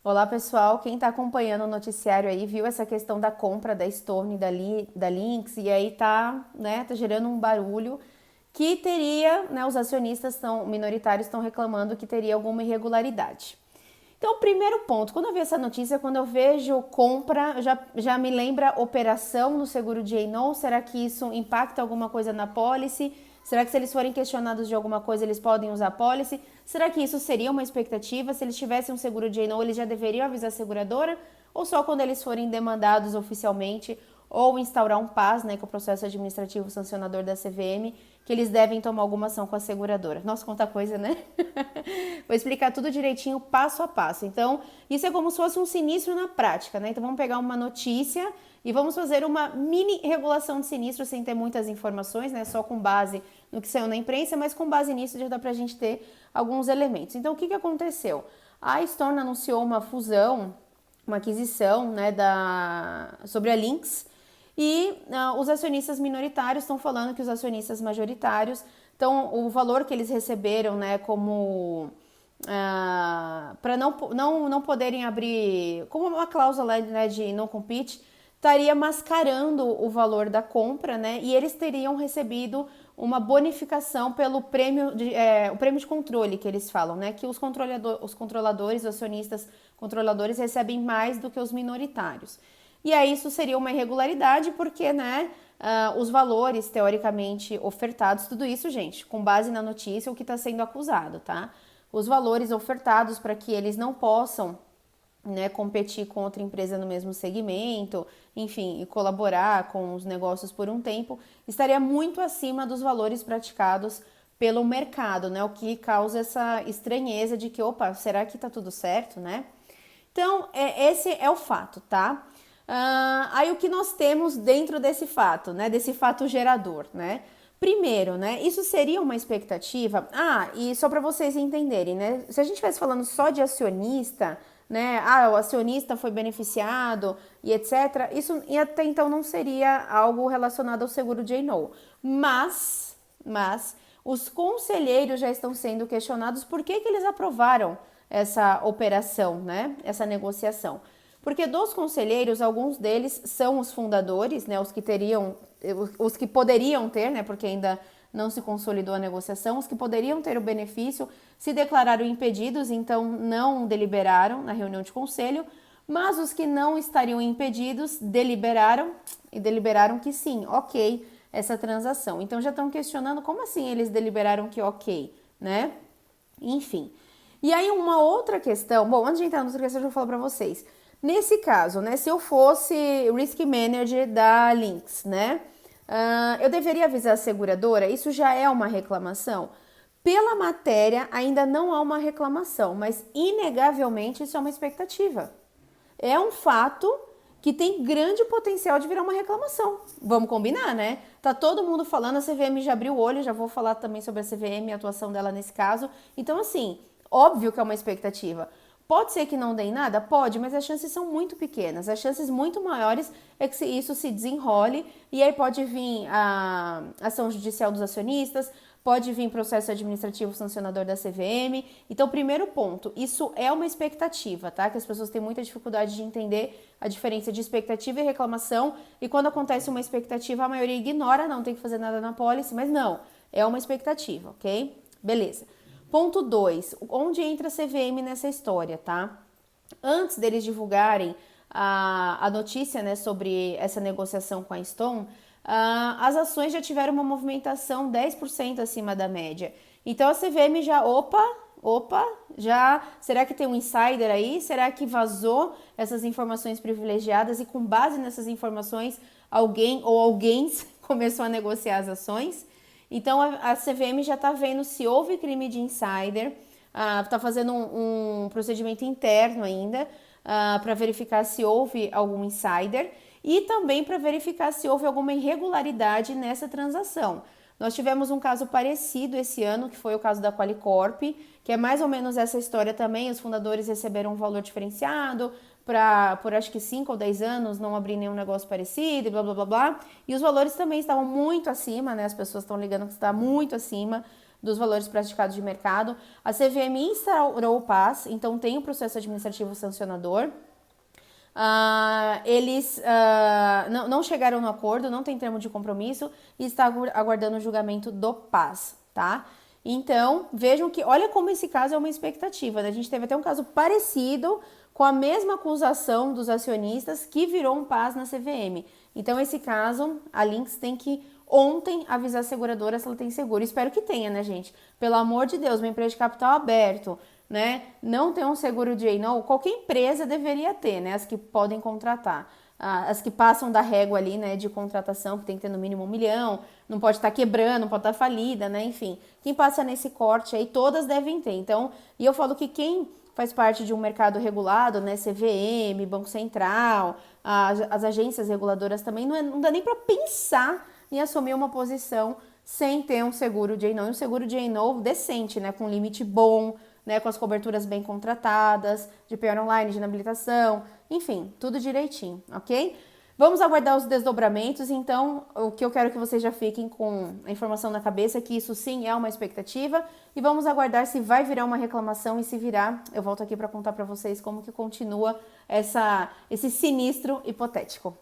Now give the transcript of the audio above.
Olá, pessoal. Quem está acompanhando o noticiário aí viu essa questão da compra da Stone, da Lynx, e aí tá gerando um barulho que teria, né, os acionistas minoritários estão reclamando que teria alguma irregularidade. Então, o primeiro ponto, quando eu vi essa notícia, quando eu vejo compra, já me lembra operação no seguro de Eno. Será que isso impacta alguma coisa na policy? Será que se eles forem questionados de alguma coisa, eles podem usar a policy? Será que isso seria uma expectativa? Se eles tivessem um seguro de Eno, eles já deveriam avisar a seguradora? Ou só quando eles forem demandados oficialmente ou instaurar um PAS, né, que é o processo administrativo sancionador da CVM, que eles devem tomar alguma ação com a seguradora. Nossa, quanta coisa, né? Vou explicar tudo direitinho, passo a passo. Então, isso é como se fosse um sinistro na prática, né? Então, vamos pegar uma notícia e vamos fazer uma mini regulação de sinistro sem ter muitas informações, né? Só com base no que saiu na imprensa, mas com base nisso já dá pra gente ter alguns elementos. Então, o que aconteceu? A Stone anunciou uma fusão, uma aquisição, né, sobre a Lynx, e os acionistas minoritários estão falando que os acionistas majoritários, então o valor que eles receberam, né, como para não poderem abrir, como uma cláusula, né, de não compete, estaria mascarando o valor da compra, né, e eles teriam recebido uma bonificação pelo o prêmio de controle que eles falam, né, que os controladores, os acionistas controladores recebem mais do que os minoritários. E aí isso seria uma irregularidade porque, né, os valores teoricamente ofertados, tudo isso, gente, com base na notícia, o que está sendo acusado, tá? Os valores ofertados para que eles não possam, né, competir com outra empresa no mesmo segmento, enfim, e colaborar com os negócios por um tempo, estaria muito acima dos valores praticados pelo mercado, né? O que causa essa estranheza de que, opa, será que tá tudo certo, né? Então, esse é o fato, tá? Aí o que nós temos dentro desse fato, né? Desse fato gerador, né? Primeiro, né? Isso seria uma expectativa. E só para vocês entenderem, né? Se a gente estivesse falando só de acionista, né? O acionista foi beneficiado e etc. Isso até então não seria algo relacionado ao seguro J-No. Mas os conselheiros já estão sendo questionados por que eles aprovaram essa operação, né? Essa negociação. Porque dos conselheiros, alguns deles são os fundadores, né? Os que poderiam ter, né? Porque ainda não se consolidou a negociação, os que poderiam ter o benefício se declararam impedidos, então não deliberaram na reunião de conselho, mas os que não estariam impedidos deliberaram que sim, ok, essa transação. Então já estão questionando como assim eles deliberaram que ok, né? Enfim. E aí uma outra questão, bom, antes de entrar na outra questão eu vou falar para vocês. Nesse caso, né, se eu fosse Risk Manager da Lynx, né, eu deveria avisar a seguradora? Isso já é uma reclamação? Pela matéria, ainda não há uma reclamação, mas inegavelmente isso é uma expectativa. É um fato que tem grande potencial de virar uma reclamação. Vamos combinar, né? Tá todo mundo falando, a CVM já abriu o olho, já vou falar também sobre a CVM e a atuação dela nesse caso. Então, assim, óbvio que é uma expectativa. Pode ser que não dê em nada? Pode, mas as chances são muito pequenas. As chances muito maiores é que isso se desenrole e aí pode vir a ação judicial dos acionistas, pode vir processo administrativo sancionador da CVM. Então, primeiro ponto, isso é uma expectativa, tá? Que as pessoas têm muita dificuldade de entender a diferença de expectativa e reclamação. E quando acontece uma expectativa, a maioria ignora, não tem que fazer nada na pólice, mas não, é uma expectativa, ok? Beleza. Ponto 2, onde entra a CVM nessa história, tá? Antes deles divulgarem a notícia, né, sobre essa negociação com a Stone, as ações já tiveram uma movimentação 10% acima da média. Então a CVM já, será que tem um insider aí? Será que vazou essas informações privilegiadas e com base nessas informações alguém ou alguém começou a negociar as ações? Então a CVM já está vendo se houve crime de insider, está fazendo um procedimento interno ainda para verificar se houve algum insider e também para verificar se houve alguma irregularidade nessa transação. Nós tivemos um caso parecido esse ano, que foi o caso da Qualicorp, que é mais ou menos essa história também. Os fundadores receberam um valor diferenciado por acho que 5 ou 10 anos não abrir nenhum negócio parecido e blá. E os valores também estavam muito acima, né? As pessoas estão ligando que está muito acima dos valores praticados de mercado. A CVM instaurou o PAS, então tem o processo administrativo sancionador. Eles não chegaram no acordo, não tem termo de compromisso e está aguardando o julgamento do PAS, tá? Então, vejam que, olha como esse caso é uma expectativa, né? A gente teve até um caso parecido com a mesma acusação dos acionistas que virou um PAS na CVM. Então, esse caso, a Lynx tem que ontem avisar a seguradora se ela tem seguro. Espero que tenha, né, gente? Pelo amor de Deus, uma empresa de capital aberto, né? Não tem um seguro de A&O, qualquer empresa deveria ter, né? As que podem contratar. As que passam da régua ali, né, de contratação, que tem que ter no mínimo 1 milhão, não pode estar quebrando, não pode estar falida, né? Enfim, quem passa nesse corte aí, todas devem ter. Então, e eu falo que quem faz parte de um mercado regulado, né, CVM, Banco Central, as agências reguladoras também, não dá nem para pensar em assumir uma posição sem ter um seguro de A&O, e um seguro de A&O decente, né, com limite bom, né, com as coberturas bem contratadas, de PR online, de inabilitação, enfim, tudo direitinho, ok? Vamos aguardar os desdobramentos, então o que eu quero que vocês já fiquem com a informação na cabeça é que isso sim é uma expectativa e vamos aguardar se vai virar uma reclamação e se virar, eu volto aqui para contar para vocês como que continua esse sinistro hipotético.